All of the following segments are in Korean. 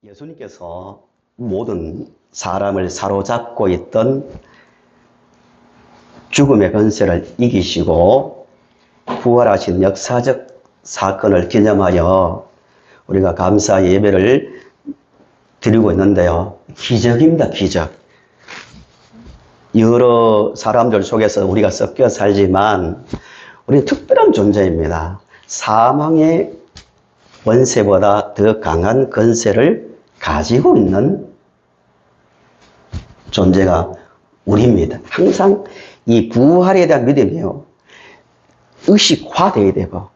예수님께서 모든 사람을 사로잡고 있던 죽음의 권세를 이기시고 부활하신 역사적 사건을 기념하여 우리가 감사 예배를 드리고 있는데요. 기적입니다, 기적. 여러 사람들 속에서 우리가 섞여 살지만 우리는 특별한 존재입니다. 사망의 권세보다 더 강한 권세를 가지고 있는 존재가 우리입니다. 항상 이 부활에 대한 믿음이요. 의식화되어야 되고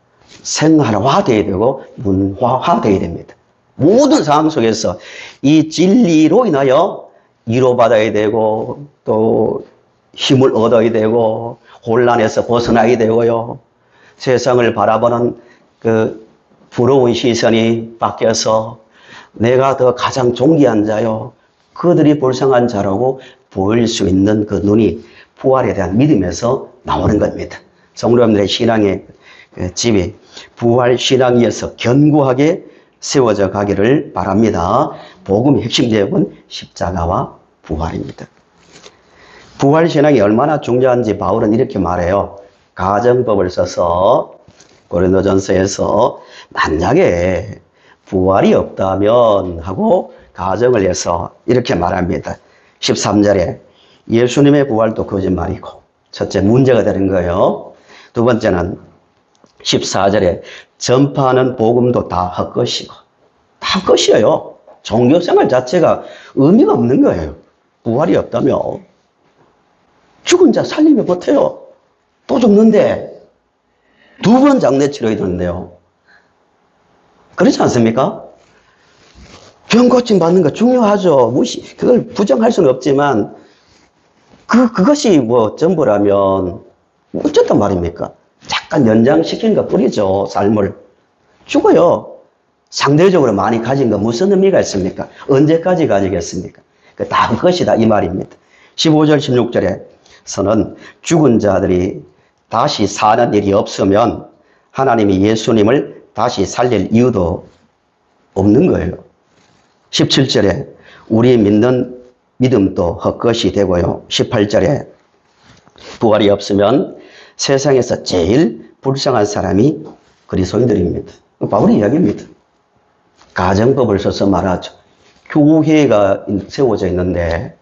생활화되어야 되고 문화화되어야 됩니다. 모든 상황 속에서 이 진리로 인하여 위로받아야 되고 또 힘을 얻어야 되고 혼란에서 벗어나야 되고요. 세상을 바라보는 그 부러운 시선이 바뀌어서 내가 더 가장 존귀한 자요. 그들이 불쌍한 자라고 보일 수 있는 그 눈이 부활에 대한 믿음에서 나오는 겁니다. 성도님들의 신앙의 집이 부활 신앙에서 견고하게 세워져 가기를 바랍니다. 복음의 핵심 내용은 십자가와 부활입니다. 부활 신앙이 얼마나 중요한지 바울은 이렇게 말해요. 가정법을 써서 고린도전서에서 만약에 부활이 없다면 하고 가정을 해서 이렇게 말합니다. 13절에 예수님의 부활도 거짓말이고 첫째 문제가 되는 거예요. 두 번째는 14절에 전파하는 복음도 다 헛것이고 다 헛것이에요. 종교생활 자체가 의미가 없는 거예요. 부활이 없다면 죽은 자 살리면 못해요. 또 죽는데 두 번 장례 치러야 되는데요. 그렇지 않습니까? 병 고침 받는 거 중요하죠. 그걸 부정할 수는 없지만 그것이 뭐 전부라면 어쨌단 말입니까? 잠깐 연장시킨 것 뿐이죠. 삶을. 죽어요. 상대적으로 많이 가진 거 무슨 의미가 있습니까? 언제까지 가지겠습니까? 다 그것이다 이 말입니다. 15절 16절에서는 죽은 자들이 다시 사는 일이 없으면 하나님이 예수님을 다시 살릴 이유도 없는 거예요. 17절에 우리 믿는 믿음도 헛것이 되고요. 18절에 부활이 없으면 세상에서 제일 불쌍한 사람이 그리스도인들입니다. 바울의 이야기입니다. 가정법을 써서 말하죠. 교회가 세워져 있는데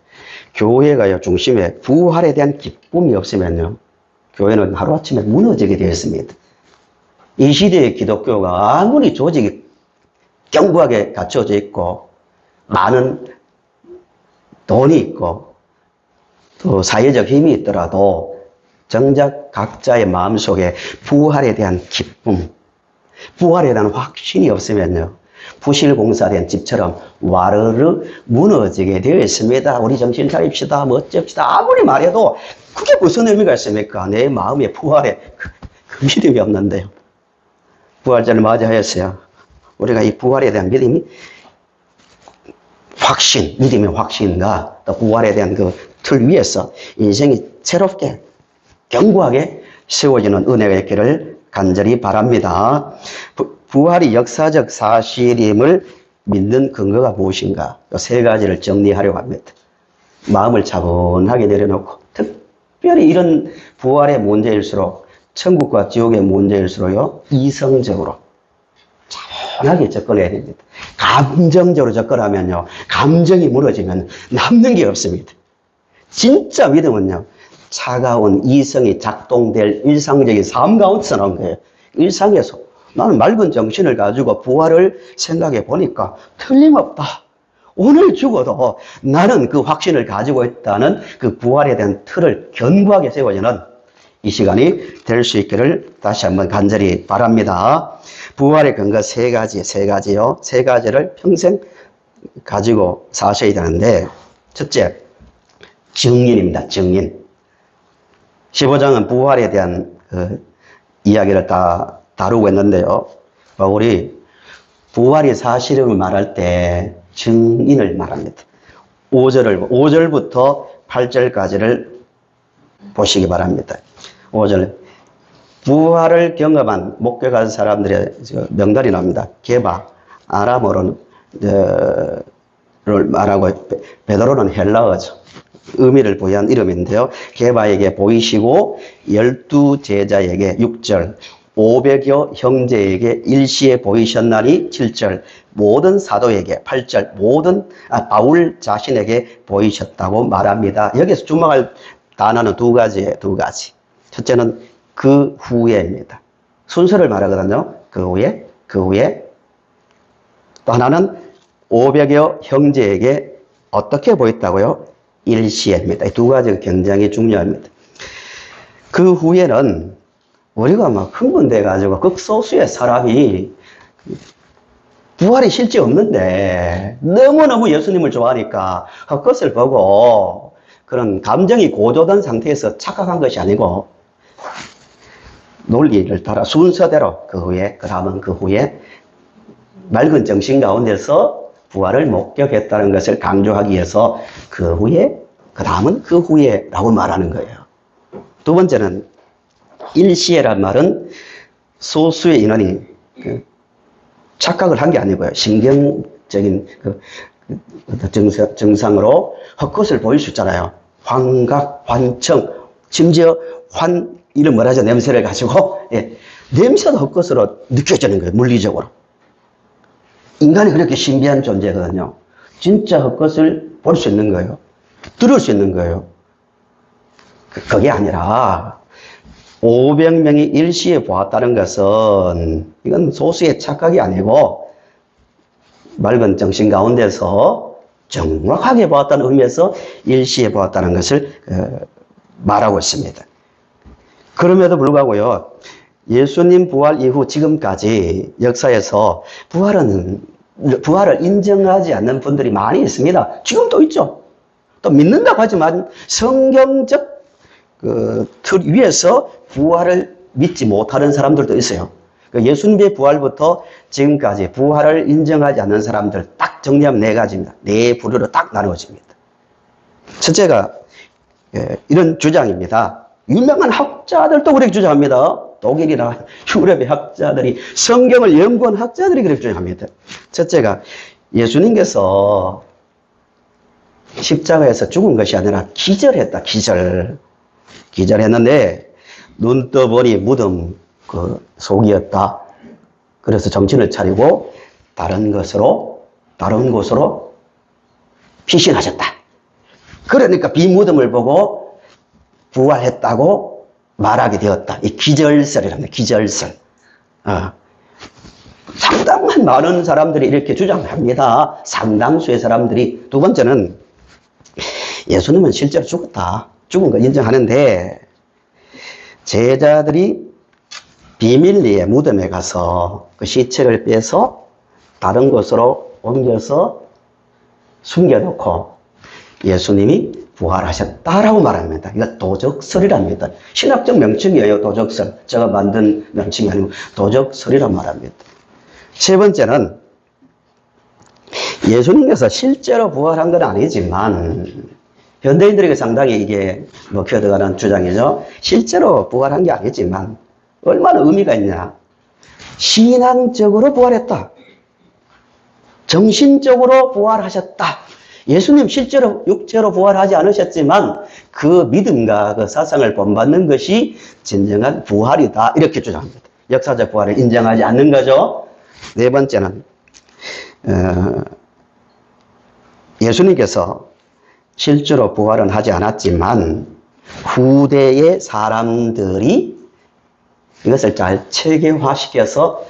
교회가 중심에 부활에 대한 기쁨이 없으면요. 교회는 하루아침에 무너지게 되어 있습니다. 이 시대의 기독교가 아무리 조직이 견고하게 갖춰져 있고 많은 돈이 있고 또 사회적 힘이 있더라도 정작 각자의 마음속에 부활에 대한 기쁨, 부활에 대한 확신이 없으면요. 부실공사된 집처럼 와르르 무너지게 되어 있습니다. 우리 정신 차립시다. 뭐 어cep시다. 아무리 말해도 그게 무슨 의미가 있습니까? 내 마음의 부활에 그 믿음이 없는데요. 부활절을 맞이하였어요. 우리가 이 부활에 대한 믿음이 확신, 믿음의 확신과 또 부활에 대한 그 틀 위에서 인생이 새롭게 견고하게 세워지는 은혜가 있기를 간절히 바랍니다. 부활이 역사적 사실임을 믿는 근거가 무엇인가? 세 가지를 정리하려고 합니다. 마음을 차분하게 내려놓고 특별히 이런 부활의 문제일수록 천국과 지옥의 문제일수록요 이성적으로 차분하게 접근해야 됩니다. 감정적으로 접근하면요 감정이 무너지면 남는 게 없습니다. 진짜 믿음은요 차가운 이성이 작동될 일상적인 삶 가운데서 나온 거예요. 일상에서 나는 맑은 정신을 가지고 부활을 생각해 보니까 틀림없다. 오늘 죽어도 나는 그 확신을 가지고 있다는 그 부활에 대한 틀을 견고하게 세워지는 이 시간이 될 수 있기를 다시 한번 간절히 바랍니다. 부활의 근거 세 가지요. 세 가지를 평생 가지고 사셔야 되는데 첫째, 증인입니다. 증인. 15장은 부활에 대한 이야기를 다 다루고 있는데요. 우리 부활이 사실임을 말할 때 증인을 말합니다. 5절부터 8절까지를 보시기 바랍니다. 5절. 부활을 경험한 목회 간 사람들의 명단이 나옵니다. 게바, 아람어로는 를 말하고 베드로는 헬라어죠. 의미를 부여한 이름인데요. 게바에게 보이시고 12제자에게 6절 500여 형제에게 일시에 보이셨나니 7절 모든 사도에게 8절 바울 자신에게 보이셨다고 말합니다. 여기서 주목할 단어는 두 가지. 첫째는 그 후에입니다. 순서를 말하거든요. 그 후에 또 하나는 500여 형제에게 어떻게 보였다고요? 일시에입니다. 이 두 가지가 굉장히 중요합니다. 그 후에는 우리가 막 흥분돼가지고 극소수의 사람이 부활이 실제 없는데 너무너무 예수님을 좋아하니까 헛것을 보고 그런 감정이 고조된 상태에서 착각한 것이 아니고 논리를 따라 순서대로 그 후에 맑은 정신 가운데서 부활을 목격했다는 것을 강조하기 위해서 그 다음은 그 후에라고 말하는 거예요. 두 번째는 일시에란 말은 소수의 인원이 착각을 한 게 아니고요. 신경적인 증상으로 헛것을 보일 수 있잖아요. 환각, 환청, 심지어 이런 뭐라 하죠? 냄새를 가지고, 냄새도 헛것으로 느껴지는 거예요. 물리적으로. 인간이 그렇게 신비한 존재거든요. 진짜 헛것을 볼 수 있는 거예요. 들을 수 있는 거예요. 그게 아니라 500명이 일시에 보았다는 것은 이건 소수의 착각이 아니고 맑은 정신 가운데서 정확하게 보았다는 의미에서 일시에 보았다는 것을 말하고 있습니다. 그럼에도 불구하고요. 예수님 부활 이후 지금까지 역사에서 부활을 인정하지 않는 분들이 많이 있습니다. 지금도 있죠. 또 믿는다고 하지만 성경적 틀 위에서 부활을 믿지 못하는 사람들도 있어요. 예수님의 부활부터 지금까지 부활을 인정하지 않는 사람들 딱 정리하면 네 가지입니다. 네 부류로 딱 나누어집니다. 첫째가 이런 주장입니다. 유명한 학자들도 그렇게 주장합니다. 독일이나 유럽의 학자들이, 성경을 연구한 학자들이 그렇게 주장합니다. 첫째가 예수님께서 십자가에서 죽은 것이 아니라 기절했다. 기절했는데 눈 떠보니 무덤 속이었다. 그래서 정신을 차리고 다른 곳으로 피신하셨다. 그러니까 비무덤을 보고 부활했다고 말하게 되었다. 이 기절설이랍니다. 기절설. 상당한 많은 사람들이 이렇게 주장합니다. 상당수의 사람들이. 두 번째는 예수님은 실제로 죽었다. 죽은 걸 인정하는데 제자들이 비밀리에 무덤에 가서 그 시체를 빼서 다른 곳으로 옮겨서 숨겨놓고 예수님이 부활하셨다라고 말합니다. 이거 도적설이랍니다. 신학적 명칭이에요. 도적설. 제가 만든 명칭이 아니고 도적설이란 말합니다. 세 번째는 예수님께서 실제로 부활한 건 아니지만 현대인들에게 상당히 이게 먹혀들어가는 주장이죠. 실제로 부활한 게 아니지만 얼마나 의미가 있냐. 신앙적으로 부활했다. 정신적으로 부활하셨다. 예수님 실제로 육체로 부활하지 않으셨지만 그 믿음과 그 사상을 본받는 것이 진정한 부활이다. 이렇게 주장합니다. 역사적 부활을 인정하지 않는 거죠. 네 번째는 예수님께서 실제로 부활은 하지 않았지만 후대의 사람들이 이것을 잘 체계화시켜서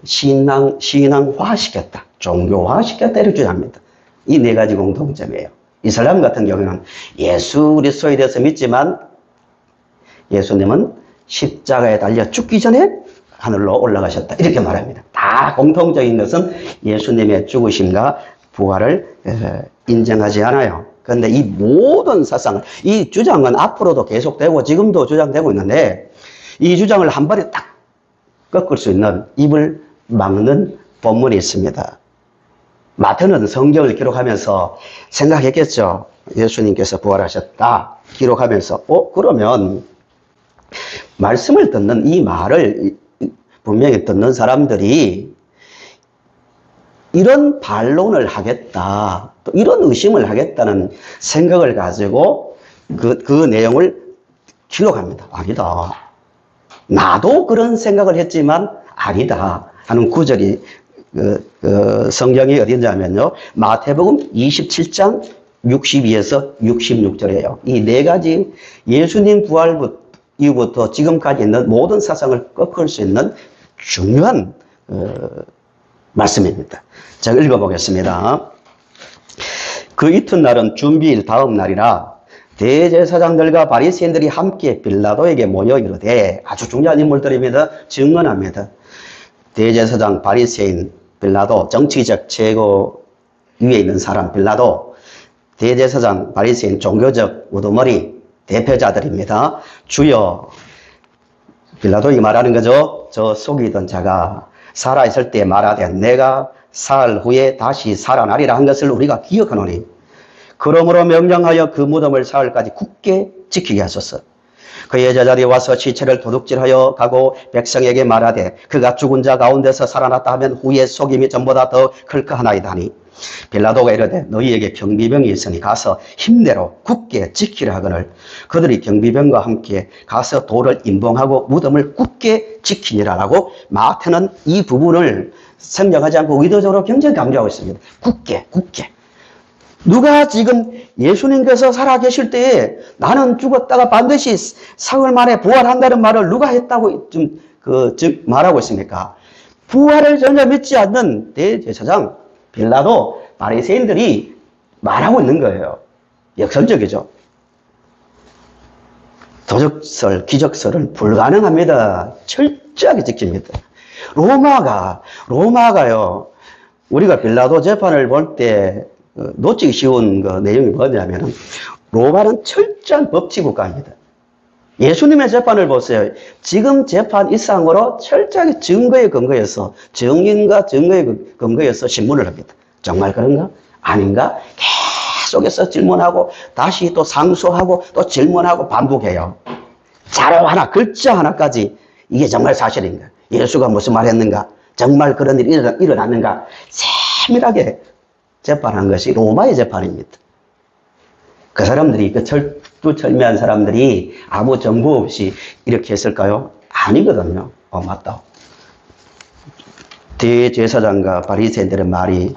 신앙화시켰다. 종교화시켰다. 이렇게 주장합니다. 이 네 가지 공통점이에요. 이슬람 같은 경우는 예수 그리스도에 대해서 믿지만 예수님은 십자가에 달려 죽기 전에 하늘로 올라가셨다. 이렇게 말합니다. 다 공통적인 것은 예수님의 죽으심과 부활을 인정하지 않아요. 그런데 이 모든 사상을, 이 주장은 앞으로도 계속되고 지금도 주장되고 있는데 이 주장을 한 발에 딱 꺾을 수 있는 입을 막는 본문이 있습니다. 마태는 성경을 기록하면서 생각했겠죠. 예수님께서 부활하셨다. 기록하면서 그러면 말씀을 듣는 이 말을 분명히 듣는 사람들이 이런 반론을 하겠다, 또 이런 의심을 하겠다는 생각을 가지고 그 내용을 기록합니다. 아니다. 나도 그런 생각을 했지만 아니다 하는 구절이 성경이 어딘지하면요, 마태복음 27장 62에서 66절이에요. 이 네 가지 예수님 부활 이후부터 지금까지 있는 모든 사상을 꺾을 수 있는 중요한 말씀입니다. 제가 읽어보겠습니다. 그 이튿날은 준비일 다음 날이라 대제사장들과 바리새인들이 함께 빌라도에게 모여 이르되, 아주 중요한 인물들입니다. 증언합니다. 대제사장, 바리새인, 빌라도, 정치적 최고 위에 있는 사람 빌라도, 대제사장, 바리새인, 종교적 우두머리 대표자들입니다. 주여, 빌라도에게 말하는 거죠. 저 속이던 자가 살아있을 때 말하되 내가 사흘 후에 다시 살아나리라 한 것을 우리가 기억하노니, 그러므로 명령하여 그 무덤을 사흘까지 굳게 지키게 하소서. 그의 제자들이 와서 시체를 도둑질하여 가고 백성에게 말하되 그가 죽은 자 가운데서 살아났다 하면 후에 속임이 전보다 더 클까 하나이다 하니, 빌라도가 이르되 너희에게 경비병이 있으니 가서 힘대로 굳게 지키라 하거늘 그들이 경비병과 함께 가서 돌을 임봉하고 무덤을 굳게 지키니라라고 마태는 이 부분을 생략하지 않고 의도적으로 굉장히 강조하고 있습니다. 굳게. 누가 지금 예수님께서 살아계실 때에 나는 죽었다가 반드시 사흘 만에 부활한다는 말을 누가 했다고 말하고 있습니까? 부활을 전혀 믿지 않는 대제사장, 빌라도, 바리새인들이 말하고 있는 거예요. 역설적이죠. 도적설, 기적설은 불가능합니다. 철저하게 지킵니다. 로마가요, 우리가 빌라도 재판을 볼 때 놓치기 쉬운 그 내용이 뭐냐면, 로마는 철저한 법치국가입니다. 예수님의 재판을 보세요. 지금 재판 이상으로 철저하게 증거에 근거해서, 증인과 증거에 근거해서 신문을 합니다. 정말 그런가? 아닌가? 계속해서 질문하고 다시 또 상소하고 또 질문하고 반복해요. 자료 하나, 글자 하나까지 이게 정말 사실인가? 예수가 무슨 말 했는가? 정말 그런 일이 일어났는가? 세밀하게 재판한 것이 로마의 재판입니다. 그 사람들이, 그 철두철미한 사람들이 아무 정보 없이 이렇게 했을까요? 아니거든요. 맞다. 대제사장과 바리새인들의 말이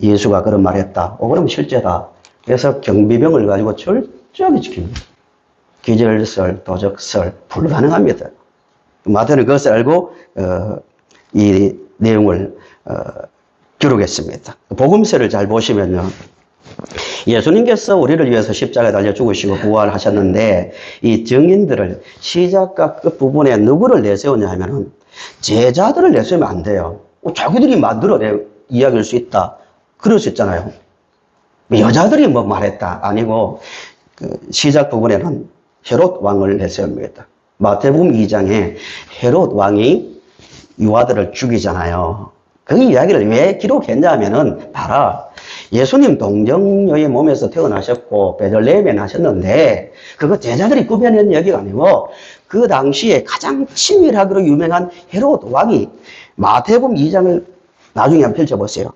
예수가 그런 말 했다. 그럼 실제다. 그래서 경비병을 가지고 철저하게 지킵니다. 기절설, 도적설, 불가능합니다. 마태는 그것을 알고 이 내용을 기록했습니다. 복음서를 잘 보시면요, 예수님께서 우리를 위해서 십자가에 달려 죽으시고 부활하셨는데, 이 증인들을 시작과 끝부분에 누구를 내세우냐 하면은 제자들을 내세우면 안 돼요. 자기들이 만들어내 이야기할 수 있다, 그럴 수 있잖아요. 여자들이 뭐 말했다 아니고, 시작 부분에는 헤롯 왕을 내세웁니다. 마태복음 2장에 헤롯 왕이 유아들을 죽이잖아요. 그 이야기를 왜 기록했냐 하면은, 봐라, 예수님 동정녀의 몸에서 태어나셨고 베들레헴에 나셨는데, 그거 제자들이 꾸며낸 이야기가 아니고 그 당시에 가장 치밀하기로 유명한 헤롯 왕이, 마태복음 2장을 나중에 한번 펼쳐보세요.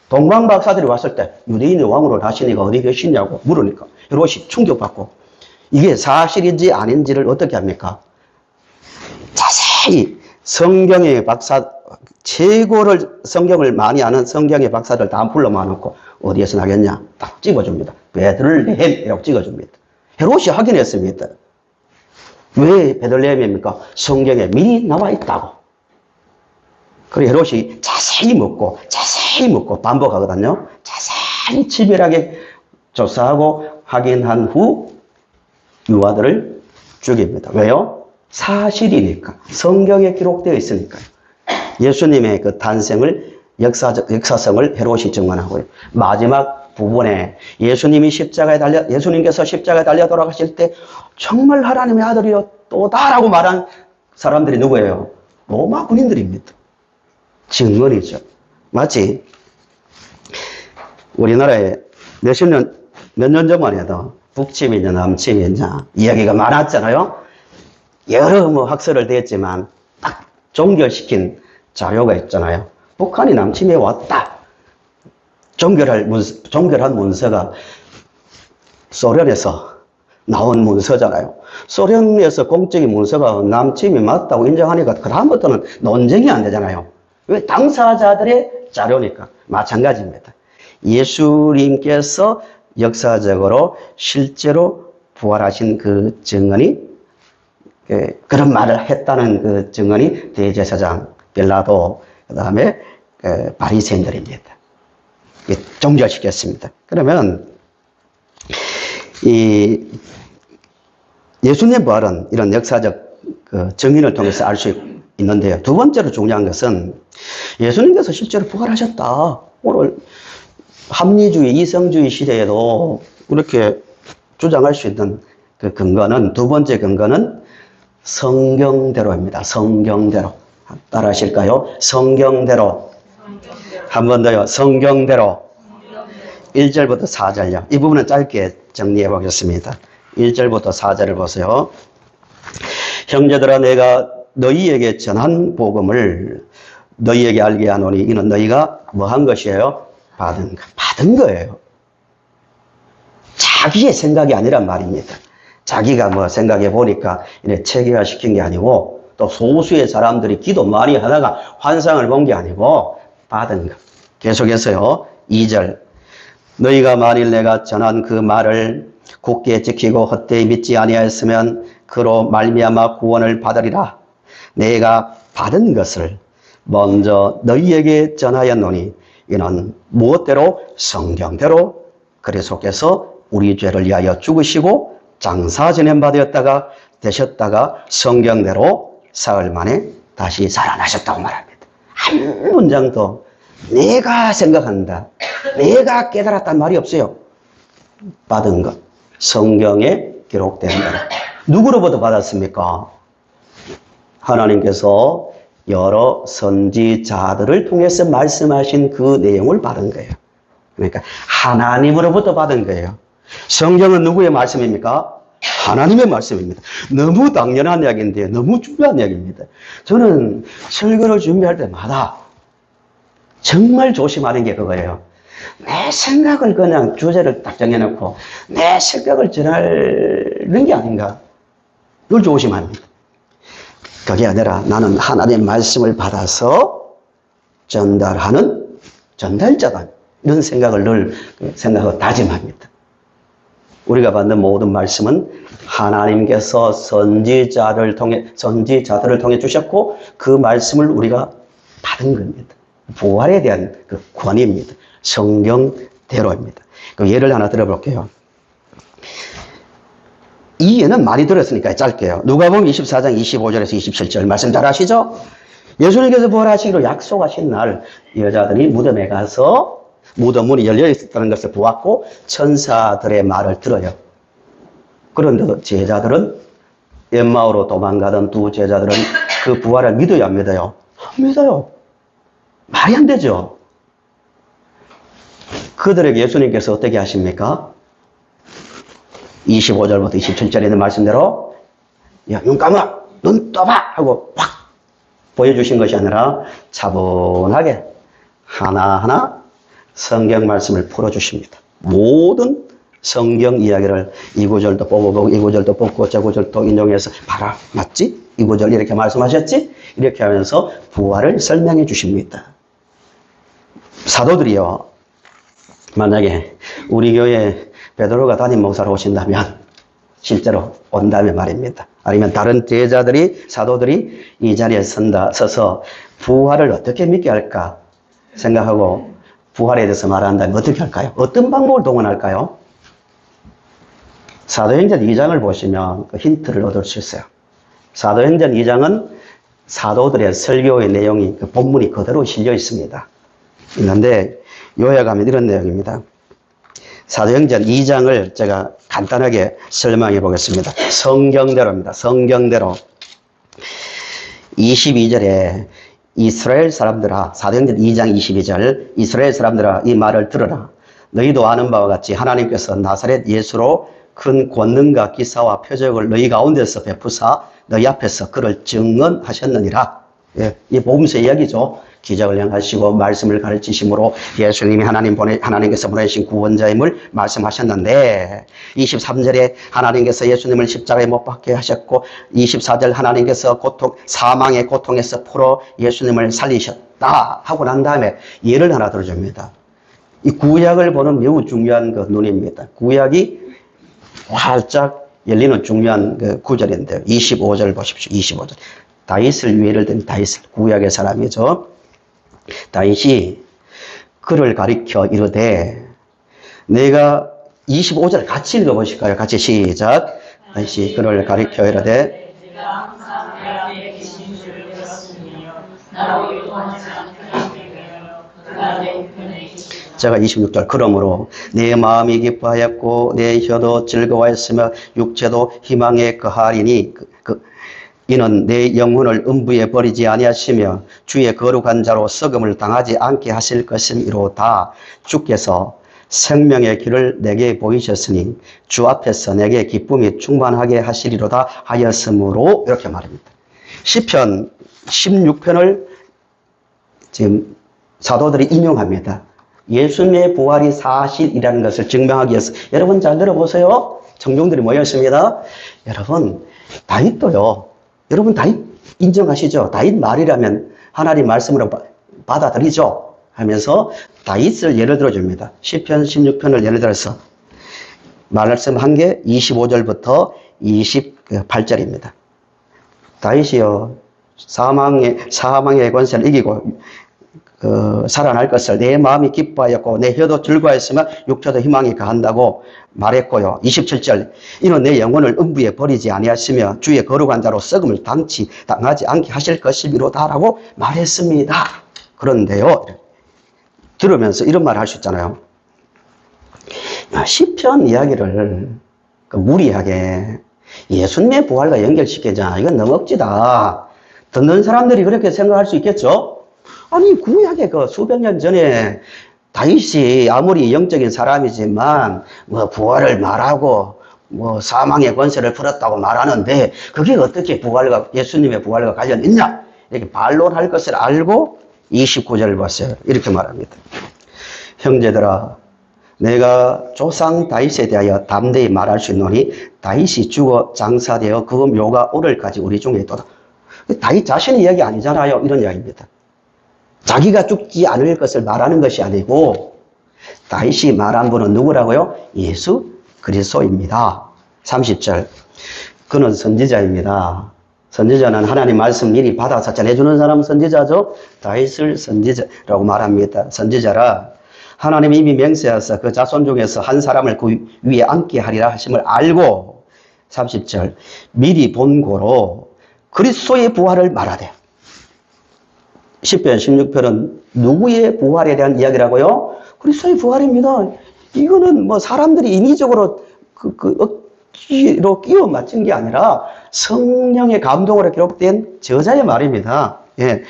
동방 박사들이 왔을 때 유대인의 왕으로 나시니가 어디 계시냐고 물으니까 헤롯이 충격받고, 이게 사실인지 아닌지를 어떻게 합니까? 자세히 성경의 박사, 최고를 성경을 많이 아는 성경의 박사들 다 불러 모아놓고 어디에서 나겠냐 딱 찍어줍니다. 베들레헴이라고 찍어줍니다. 헤롯이 확인했습니다. 왜 베들레헴입니까? 성경에 미리 나와 있다고. 그리고 헤롯이 자세히 묻고 반복하거든요. 자세히 치밀하게 조사하고 확인한 후 유아들을 죽입니다. 왜요? 사실이니까. 성경에 기록되어 있으니까요. 예수님의 그 탄생을, 역사성을 헤롯이 증언하고요. 마지막 부분에 예수님께서 십자가에 달려 돌아가실 때 정말 하나님의 아들이었다라고 말한 사람들이 누구예요? 로마 군인들입니다. 증언이죠. 마치 우리나라에 몇 년 전만 해도 북침이냐 남침이냐 이야기가 많았잖아요. 여러 학설을 댔지만 딱 종결시킨 자료가 있잖아요. 북한이 남침해 왔다. 종결한 문서가 소련에서 나온 문서잖아요. 소련에서 공적인 문서가 남침이 맞다고 인정하니까 그다음부터는 논쟁이 안 되잖아요. 왜? 당사자들의 자료니까. 마찬가지입니다. 예수님께서 역사적으로 실제로 부활하신 그 증언이, 그런 말을 했다는 그 증언이 대제사장 빌라도, 그 다음에 바리새인들입니다. 종결시켰습니다. 그러면 이 예수님의 부활은 이런 역사적 그 증인을 통해서 알 수 있는데요. 두 번째로 중요한 것은 예수님께서 실제로 부활하셨다. 오늘 합리주의, 이성주의 시대에도 그렇게 주장할 수 있는 그 근거는, 두 번째 근거는 성경대로입니다. 성경대로. 따라 하실까요? 성경대로. 한 번 더요. 성경대로. 1절부터 4절요. 이 부분은 짧게 정리해 보겠습니다. 1절부터 4절을 보세요. 형제들아, 내가 너희에게 전한 복음을 너희에게 알게 하노니 이는 너희가 뭐 한 것이에요? 받은 거예요. 자기의 생각이 아니란 말입니다. 자기가 뭐 생각해 보니까 이렇게 체계화 시킨 게 아니고, 또 소수의 사람들이 기도 많이 하다가 환상을 본 게 아니고 받은 것. 계속해서요. 2절. 너희가 만일 내가 전한 그 말을 굳게 지키고 헛되이 믿지 아니하였으면 그로 말미암아 구원을 받으리라. 내가 받은 것을 먼저 너희에게 전하였노니 이는 무엇대로? 성경대로 그리스도께서 우리 죄를 위하여 죽으시고 장사 지낸 바 되셨다가 성경대로 사흘 만에 다시 살아나셨다고 말합니다. 한 문장도 내가 생각한다, 내가 깨달았단 말이 없어요. 받은 것, 성경에 기록된 것. 누구로부터 받았습니까? 하나님께서 여러 선지자들을 통해서 말씀하신 그 내용을 받은 거예요. 그러니까 하나님으로부터 받은 거예요. 성경은 누구의 말씀입니까? 하나님의 말씀입니다. 너무 당연한 이야기인데 너무 중요한 이야기입니다. 저는 설교를 준비할 때마다 정말 조심하는 게 그거예요. 내 생각을 그냥 주제를 딱 정해놓고 내 생각을 전하는 게 아닌가. 그걸 조심합니다. 그게 아니라 나는 하나님의 말씀을 받아서 전달하는 전달자다. 이런 생각을 늘 생각하고 다짐합니다. 우리가 받는 모든 말씀은 하나님께서 선지자들을 통해 주셨고 그 말씀을 우리가 받은 겁니다. 부활에 대한 그 권위입니다. 성경대로입니다. 그 예를 하나 들어볼게요. 이 예는 많이 들었으니까 짧게요. 누가복음 24장 25절에서 27절 말씀 잘 아시죠? 예수님께서 부활하시기로 약속하신 날 여자들이 무덤에 가서 무덤 문이 열려 있었다는 것을 보았고 천사들의 말을 들어요. 그런데 제자들은 엠마오로 도망가던 두 제자들은 그 부활을 믿어요, 안 믿어요? 안 믿어요. 말이 안 되죠. 그들에게 예수님께서 어떻게 하십니까? 25절부터 27절에 있는 말씀대로 야, 눈 감아, 눈 떠봐 하고 확 보여주신 것이 아니라 차분하게 하나하나 성경 말씀을 풀어주십니다. 모든 성경 이야기를 이 구절도 뽑아보고 이 구절도 뽑고 저 구절도 인용해서 봐라, 맞지? 이 구절 이렇게 말씀하셨지? 이렇게 하면서 부활을 설명해 주십니다. 사도들이요, 만약에 우리 교회 베드로가 담임 목사로 오신다면, 실제로 온다면 말입니다. 아니면 다른 제자들이, 사도들이 이 자리에 서서 부활을 어떻게 믿게 할까 생각하고 부활에 대해서 말한다면 어떻게 할까요? 어떤 방법을 동원할까요? 사도행전 2장을 보시면 그 힌트를 얻을 수 있어요. 사도행전 2장은 사도들의 설교의 내용이 그 본문이 그대로 실려 있습니다. 있는데 요약하면 이런 내용입니다. 사도행전 2장을 제가 간단하게 설명해 보겠습니다. 성경대로입니다. 성경대로. 22절에 이스라엘 사람들아, 사도행전 2장 22절, 이스라엘 사람들아 이 말을 들으라. 너희도 아는 바와 같이 하나님께서 나사렛 예수로 큰 권능과 기사와 표적을 너희 가운데서 베푸사 너희 앞에서 그를 증언하셨느니라. 예, 이 복음서 이야기죠. 기적을 행하시고 말씀을 가르치심으로 예수님이 하나님께서 보내신 구원자임을 말씀하셨는데 23절에 하나님께서 예수님을 십자가에 못 박게 하셨고 24절 하나님께서 사망의 고통에서 풀어 예수님을 살리셨다 하고 난 다음에 예를 하나 들어줍니다. 이 구약을 보는 매우 중요한 그 눈입니다. 구약이 활짝 열리는 중요한 그 구절인데요. 25절 보십시오. 25절. 다윗을 예를 든 다윗, 구약의 사람이죠. 다윗이 그를 가리켜 이르되 내가 25절 같이 읽어보실까요? 같이 시작. 다윗이 그를 가리켜 이르되 내가 항상 내 앞에 계신 줄 들었으니 나로 요동하지 않게 되며 그가 내 편에 계시고 제가 26절 그러므로 내 마음이 기뻐하였고 내 혀도 즐거워했으며 육체도 희망에 거하리니 이는 내 영혼을 음부에 버리지 아니하시며 주의 거룩한 자로 썩음을 당하지 않게 하실 것이로다. 주께서 생명의 길을 내게 보이셨으니 주 앞에서 내게 기쁨이 충만하게 하시리로다 하였으므로 이렇게 말합니다. 시편 16편을 지금 사도들이 인용합니다. 예수님의 부활이 사실이라는 것을 증명하기 위해서 여러분 잘 들어보세요. 청중들이 모였습니다. 여러분 다윗도요. 여러분 다윗 인정하시죠? 다윗 말이라면 하나님 말씀으로 받아들이죠? 하면서 다윗을 예를 들어줍니다. 시편 16편을 예를 들어서 말씀한 게 25절부터 28절입니다. 다윗이요. 사망의 권세를 이기고 살아날 것을 내 마음이 기뻐하였고 내 혀도 즐거워했으며 육체도 희망이 가한다고 말했고요. 27절 이는 내 영혼을 음부에 버리지 아니하시며 주의 거룩한 자로 썩음을 당하지 않게 하실 것이미로다라고 말했습니다. 그런데요. 들으면서 이런 말을 할 수 있잖아요. 시편 이야기를 무리하게 예수님의 부활과 연결시키자. 이건 너무 억지다. 듣는 사람들이 그렇게 생각할 수 있겠죠? 아니 구약의 그 수백 년 전에 다윗이 아무리 영적인 사람이지만 뭐 부활을 말하고 뭐 사망의 권세를 풀었다고 말하는데 그게 어떻게 예수님의 부활과 관련이 있냐 이렇게 반론할 것을 알고 29절을 봤어요. 이렇게 말합니다. 형제들아 내가 조상 다윗에 대하여 담대히 말할 수 있노니 다윗이 죽어 장사되어 그 묘가 오늘까지 우리 중에 있도다. 다윗 자신의 이야기 아니잖아요. 이런 이야기입니다. 자기가 죽지 않을 것을 말하는 것이 아니고 다윗이 말한 분은 누구라고요? 예수 그리스도입니다. 30절 그는 선지자입니다. 선지자는 하나님 말씀 미리 받아서 전해주는 사람은 선지자죠. 다윗을 선지자라고 말합니다. 선지자라 하나님이 이미 맹세하사 그 자손 중에서 한 사람을 그 위에 앉게 하리라 하심을 알고 30절 미리 본고로 그리스도의 부활을 말하되 시편 16편은 누구의 부활에 대한 이야기라고요? 그리스도의 부활입니다. 이거는 뭐 사람들이 인위적으로 억지로 끼워 맞춘 게 아니라 성령의 감동으로 기록된 저자의 말입니다. 예.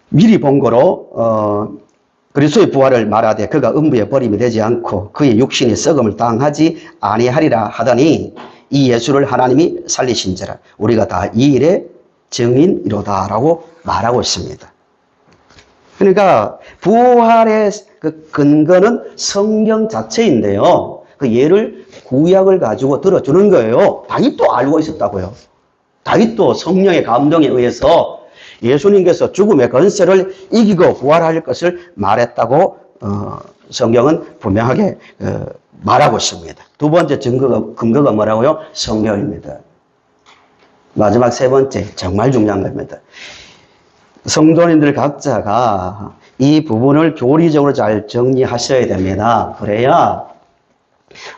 미리 본 거로 그리스도의 부활을 말하되 그가 음부에 버림이 되지 않고 그의 육신이 썩음을 당하지 아니하리라 하더니 이 예수를 하나님이 살리신지라 우리가 다 이 일의 증인이로다라고 말하고 있습니다. 그러니까 부활의 그 근거는 성경 자체인데요. 그 예를 구약을 가지고 들어주는 거예요. 다윗도 알고 있었다고요. 다윗도 성령의 감동에 의해서 예수님께서 죽음의 권세를 이기고 부활할 것을 말했다고 성경은 분명하게 말하고 있습니다. 두 번째 근거가 뭐라고요? 성경입니다. 마지막 세 번째 정말 중요한 겁니다. 성도님들 각자가 이 부분을 교리적으로 잘 정리하셔야 됩니다. 그래야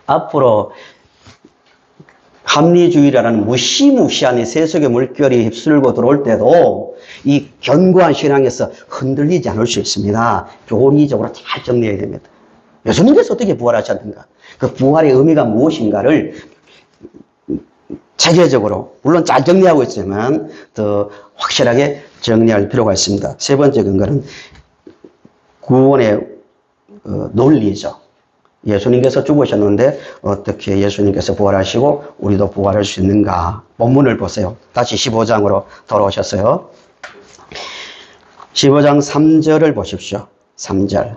앞으로 합리주의라는 무시무시한 이 세속의 물결이 휩쓸고 들어올 때도 이 견고한 신앙에서 흔들리지 않을 수 있습니다. 교리적으로 잘 정리해야 됩니다. 예수님께서 어떻게 부활하셨는가? 그 부활의 의미가 무엇인가를 체계적으로 물론 잘 정리하고 있지만 더 확실하게 정리할 필요가 있습니다. 세 번째 근거는 구원의 논리죠. 예수님께서 죽으셨는데 어떻게 예수님께서 부활하시고 우리도 부활할 수 있는가? 본문을 보세요. 다시 15장으로 돌아오셨어요. 15장 3절을 보십시오. 3절.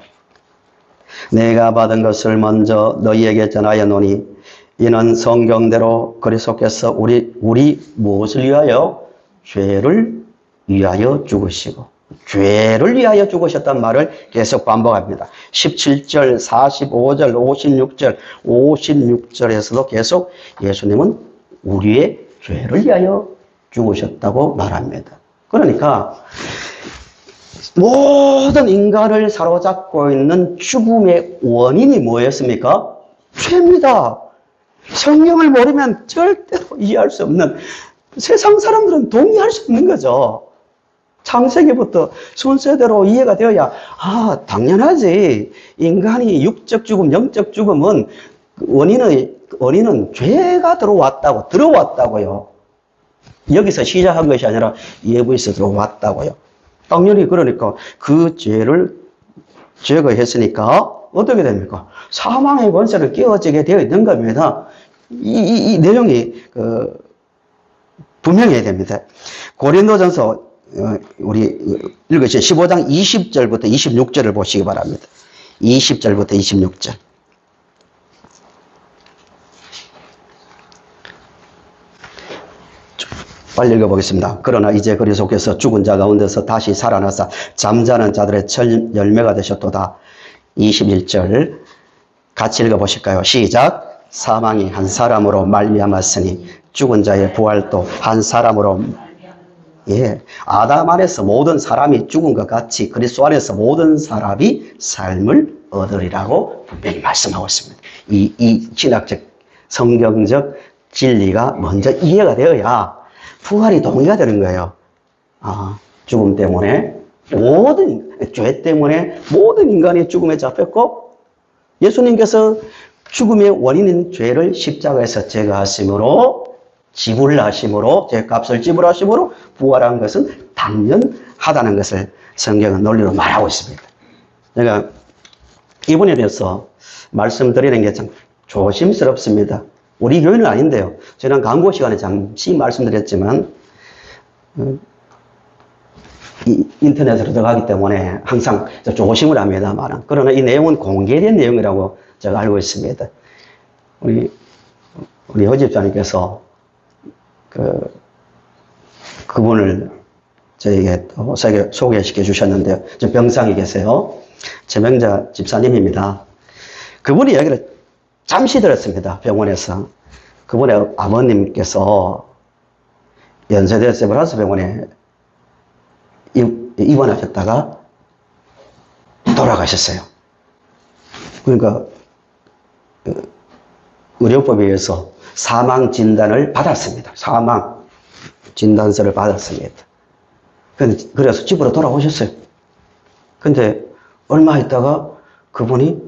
내가 받은 것을 먼저 너희에게 전하였노니 이는 성경대로 그리스도께서 우리 무엇을 위하여? 죄를 위하여 죽으시고, 죄를 위하여 죽으셨단 말을 계속 반복합니다. 17절, 45절, 56절, 56절에서도 계속 예수님은 우리의 죄를 위하여 죽으셨다고 말합니다. 그러니까 모든 인간을 사로잡고 있는 죽음의 원인이 뭐였습니까? 죄입니다. 성경을 모르면 절대로 이해할 수 없는, 세상 사람들은 동의할 수 없는 거죠. 창세기부터 순서대로 이해가 되어야, 당연하지. 인간이 육적 죽음, 영적 죽음은 원인은 죄가 들어왔다고요. 여기서 시작한 것이 아니라 예부에서 들어왔다고요. 당연히 그러니까 그 죄를 제거했으니까 어떻게 됩니까? 사망의 권세를 깨어지게 되어 있는 겁니다. 이 내용이 분명해야 됩니다. 고린도전서 우리 읽으신 15장 20절부터 26절을 보시기 바랍니다. 20절부터 26절. 빨리 읽어보겠습니다. 그러나 이제 그리스도께서 죽은 자 가운데서 다시 살아나사 잠자는 자들의 첫 열매가 되셨도다. 21절 같이 읽어보실까요? 시작. 사망이 한 사람으로 말미암았으니 죽은 자의 부활도 한 사람으로. 아담 안에서 모든 사람이 죽은 것 같이 그리스도 안에서 모든 사람이 삶을 얻으리라고 분명히 말씀하고 있습니다. 이 신학적 성경적 진리가 먼저 이해가 되어야 부활이 동의가 되는 거예요. 죽음 때문에 죄 때문에 모든 인간이 죽음에 잡혔고, 예수님께서 죽음의 원인인 죄를 십자가에서 제거하심으로, 지불하심으로, 죄값을 지불하심으로 부활한 것은 당연하다는 것을 성경은 논리로 말하고 있습니다. 제가 이 부분에 대해서 말씀드리는 게 참 조심스럽습니다. 우리 교회는 아닌데요. 지난 광고 시간에 잠시 말씀드렸지만, 인터넷으로 들어가기 때문에 항상 조심을 합니다만, 그러나 이 내용은 공개된 내용이라고 제가 알고 있습니다. 우리 허집사님께서 그분을 저에게 소개시켜 주셨는데요. 지금 병상에 계세요. 최명자 집사님입니다. 그분이 이야기를 잠시 들었습니다. 병원에서. 그분의 아버님께서 연세대 세브란스 병원에 입원하셨다가 돌아가셨어요. 그러니까 의료법에 의해서 사망 진단을 받았습니다. 사망 진단서를 받았습니다. 그래서 집으로 돌아오셨어요. 근데 얼마 있다가 그분이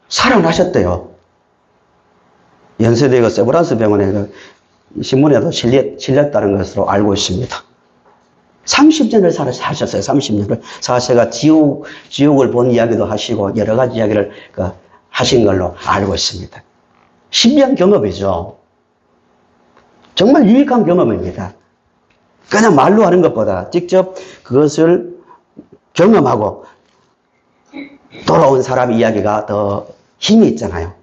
살아나셨대요. 연세대가 세브란스 병원에 신문에도 실렸다는 것으로 알고 있습니다. 30년을 사셨어요. 30년을. 사세가 지옥을 본 이야기도 하시고 여러 가지 이야기를 하신 걸로 알고 있습니다. 신비한 경험이죠. 정말 유익한 경험입니다. 그냥 말로 하는 것보다 직접 그것을 경험하고 돌아온 사람 이야기가 더 힘이 있잖아요.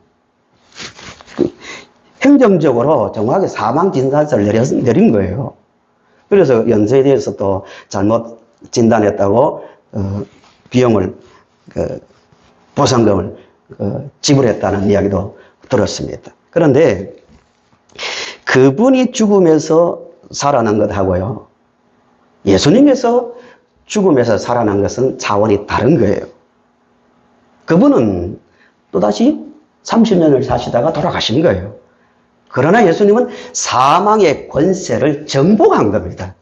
행정적으로 정확하게 사망 진단서를 내린 거예요. 그래서 연세대에서 또 잘못 진단했다고 비용을 보상금을 지불했다는 이야기도 들었습니다. 그런데 그분이 죽음에서 살아난 것하고요, 예수님께서 죽음에서 살아난 것은 차원이 다른 거예요. 그분은 또다시 30년을 사시다가 돌아가신 거예요. 그러나 예수님은 사망의 권세를 정복한 겁니다.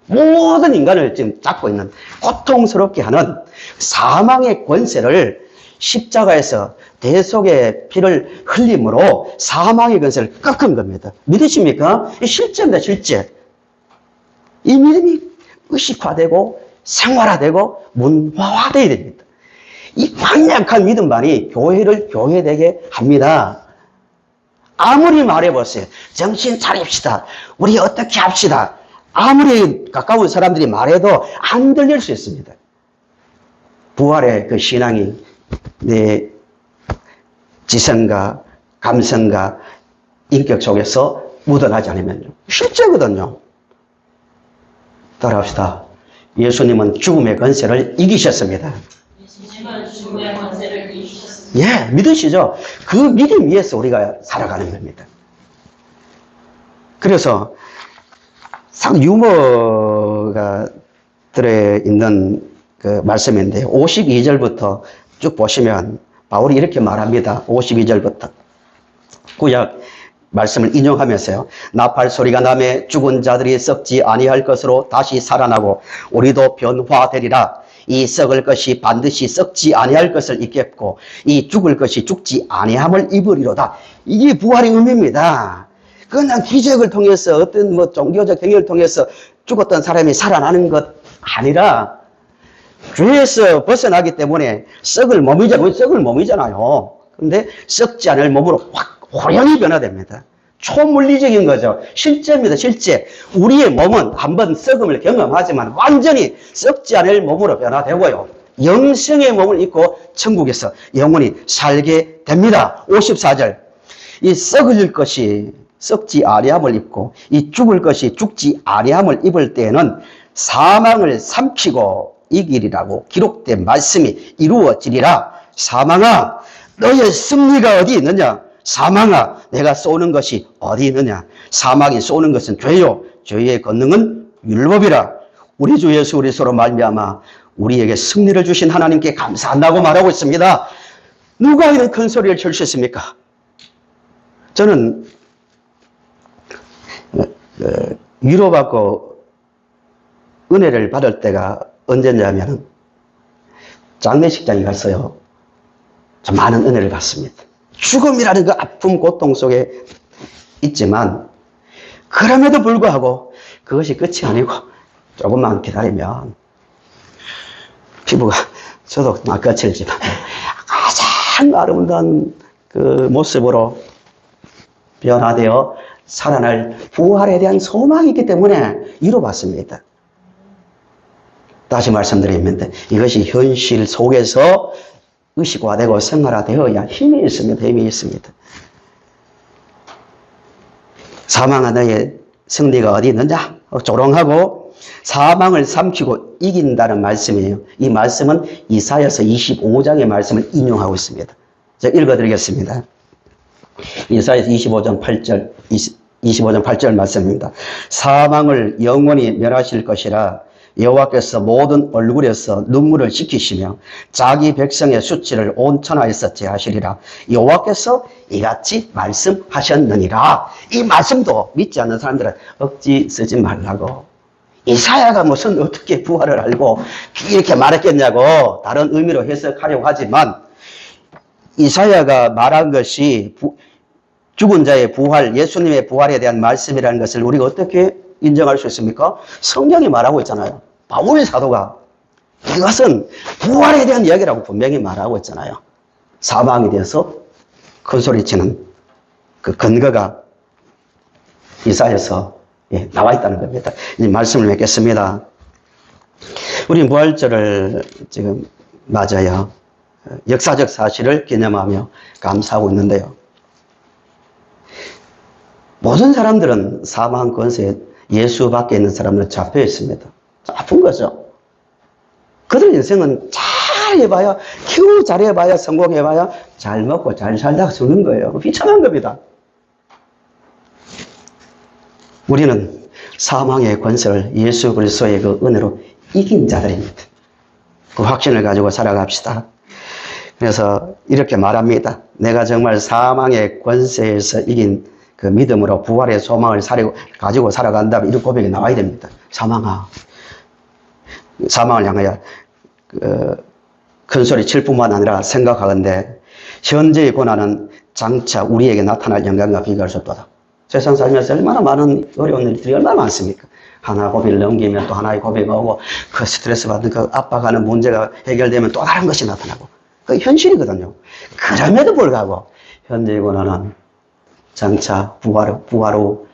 모든 인간을 지금 잡고 있는, 고통스럽게 하는 사망의 권세를 십자가에서 대속의 피를 흘림으로 사망의 권세를 꺾은 겁니다. 믿으십니까? 실제입니다, 실제. 이 믿음이 의식화되고 생활화되고 문화화되어야 됩니다. 이 강력한 믿음만이 교회를 교회되게 합니다. 아무리 말해보세요. 정신 차립시다. 우리 어떻게 합시다. 아무리 가까운 사람들이 말해도 안 들릴 수 있습니다. 부활의 그 신앙이 내 지성과 감성과 인격 속에서 묻어나지 않으면요. 실제거든요. 따라합시다. 예수님은 죽음의 권세를 이기셨습니다. 예수님은 죽음의 권세를 이기셨습니다. 예, 믿으시죠? 그 믿음 위에서 우리가 살아가는 겁니다. 그래서 상 유머가 들어있는 그 말씀인데 52절부터 쭉 보시면 바울이 이렇게 말합니다. 52절부터 구약 말씀을 인용하면서요. 나팔 소리가 나매 죽은 자들이 썩지 아니할 것으로 다시 살아나고 우리도 변화되리라. 이 썩을 것이 반드시 썩지 아니할 것을 입겠고 이 죽을 것이 죽지 아니함을 입으리로다. 이게 부활의 의미입니다. 그냥 기적을 통해서 어떤 뭐 종교적 행위를 통해서 죽었던 사람이 살아나는 것 아니라 죄에서 벗어나기 때문에 썩을 몸이잖아요. 그런데 썩지 않을 몸으로 확 호연히 변화됩니다. 초물리적인 거죠. 실제입니다. 실제. 우리의 몸은 한번 썩음을 경험하지만 완전히 썩지 않을 몸으로 변화되고요. 영생의 몸을 입고 천국에서 영원히 살게 됩니다. 54절. 이 썩을 것이 썩지 아니함을 입고 이 죽을 것이 죽지 아니함을 입을 때에는 사망을 삼키고 이기리라고 기록된 말씀이 이루어지리라. 사망아, 너의 승리가 어디 있느냐? 사망아, 내가 쏘는 것이 어디 있느냐? 사망이 쏘는 것은 죄요, 죄의 권능은 율법이라. 우리 주 예수 그리스도로 말미암아 우리에게 승리를 주신 하나님께 감사한다고 말하고 있습니다. 누가 이런 큰 소리를 칠 수 있습니까? 저는 위로받고 은혜를 받을 때가 언제냐면 장례식장에 갔어요. 좀 많은 은혜를 받습니다. 죽음이라는 그 아픔 고통 속에 있지만 그럼에도 불구하고 그것이 끝이 아니고 조금만 기다리면 피부가 저도 막 거칠지만 가장 아름다운 그 모습으로 변화되어 살아날 부활에 대한 소망이 있기 때문에 위로받습니다. 다시 말씀드리면 이것이 현실 속에서 의식화되고 생활화되어야 힘이 있습니다. 힘이 있습니다. 사망한 너의 승리가 어디 있느냐? 조롱하고 사망을 삼키고 이긴다는 말씀이에요. 이 말씀은 이사야서 25장의 말씀을 인용하고 있습니다. 제가 읽어드리겠습니다. 이사야서 25장 8절 말씀입니다. 사망을 영원히 멸하실 것이라. 여호와께서 모든 얼굴에서 눈물을 씻기시며 자기 백성의 수치를 온 천하에서 제하시리라. 여호와께서 이같이 말씀하셨느니라. 이 말씀도 믿지 않는 사람들은 억지 쓰지 말라고. 이사야가 무슨 어떻게 부활을 알고 이렇게 말했겠냐고 다른 의미로 해석하려고 하지만 이사야가 말한 것이 죽은 자의 부활, 예수님의 부활에 대한 말씀이라는 것을 우리가 어떻게 인정할 수 있습니까? 성경이 말하고 있잖아요. 바울 사도가 이것은 부활에 대한 이야기라고 분명히 말하고 있잖아요. 사망에 대해서 큰소리치는 그 근거가 이사야서 나와 있다는 겁니다. 이제 말씀을 맺겠습니다. 우리 부활절을 지금 맞아요. 역사적 사실을 기념하며 감사하고 있는데요. 모든 사람들은 사망 권세에 예수 밖에 있는 사람들은 잡혀 있습니다. 아픈 거죠. 그들 인생은 잘 해봐야, 키우 잘해봐야, 성공해봐야, 잘 먹고 잘 살다가 죽는 거예요. 비참한 겁니다. 우리는 사망의 권세를 예수 그리스도의 그 은혜로 이긴 자들입니다. 그 확신을 가지고 살아갑시다. 그래서 이렇게 말합니다. 내가 정말 사망의 권세에서 이긴 그 믿음으로 부활의 소망을 가지고 살아간다면 이런 고백이 나와야 됩니다. 사망을 향하여 큰 소리 칠 뿐만 아니라 생각하건대 현재의 고난은 장차 우리에게 나타날 영광과 비교할 수 없다. 세상 살면서 얼마나 많은 어려운 일들이 얼마나 많습니까? 하나 고비를 넘기면 또 하나의 고비가 오고 그 스트레스 받는 그 압박하는 문제가 해결되면 또 다른 것이 나타나고 그게 현실이거든요. 그럼에도 불구하고 현재의 고난은 장차 부활로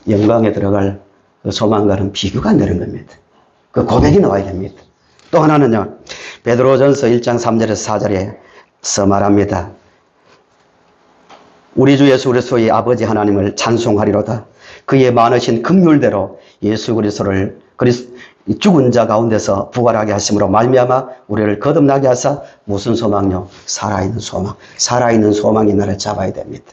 영광에 들어갈 그 소망과는 비교가 안 되는 겁니다. 그 고백이 나와야 됩니다. 또 하나는요, 베드로전서 1장 3절에서 4절에서 말합니다. 우리 주 예수 그리스도의 아버지 하나님을 찬송하리로다. 그의 많으신 긍휼대로 예수 그리스도를 죽은 자 가운데서 부활하게 하심으로 말미암아 우리를 거듭나게 하사 무슨 소망요? 살아있는 소망. 살아있는 소망이 나를 잡아야 됩니다.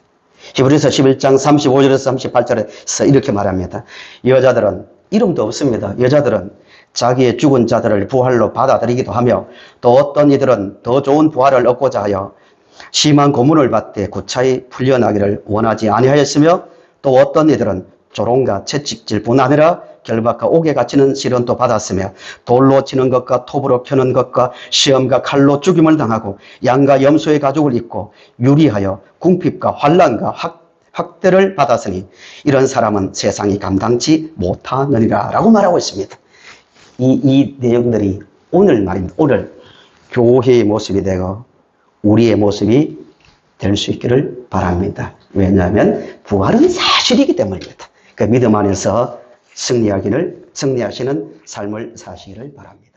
히브리서 11장 35절에서 38절에서 이렇게 말합니다. 여자들은 이름도 없습니다. 여자들은 자기의 죽은 자들을 부활로 받아들이기도 하며 또 어떤 이들은 더 좋은 부활을 얻고자 하여 심한 고문을 받되 구차히 풀려나기를 원하지 아니하였으며 또 어떤 이들은 조롱과 채찍질 뿐 아니라 결박과 옥에 갇히는 시련도 받았으며 돌로 치는 것과 톱으로 켜는 것과 시험과 칼로 죽임을 당하고 양과 염소의 가죽을 입고 유리하여 궁핍과 환난과 학대를 받았으니 이런 사람은 세상이 감당치 못하느니라 라고 말하고 있습니다. 이 내용들이 오늘 말입니다. 오늘 교회의 모습이 되고 우리의 모습이 될 수 있기를 바랍니다. 왜냐하면 부활은 사실이기 때문입니다. 그 믿음 안에서 승리하시는 삶을 사시기를 바랍니다.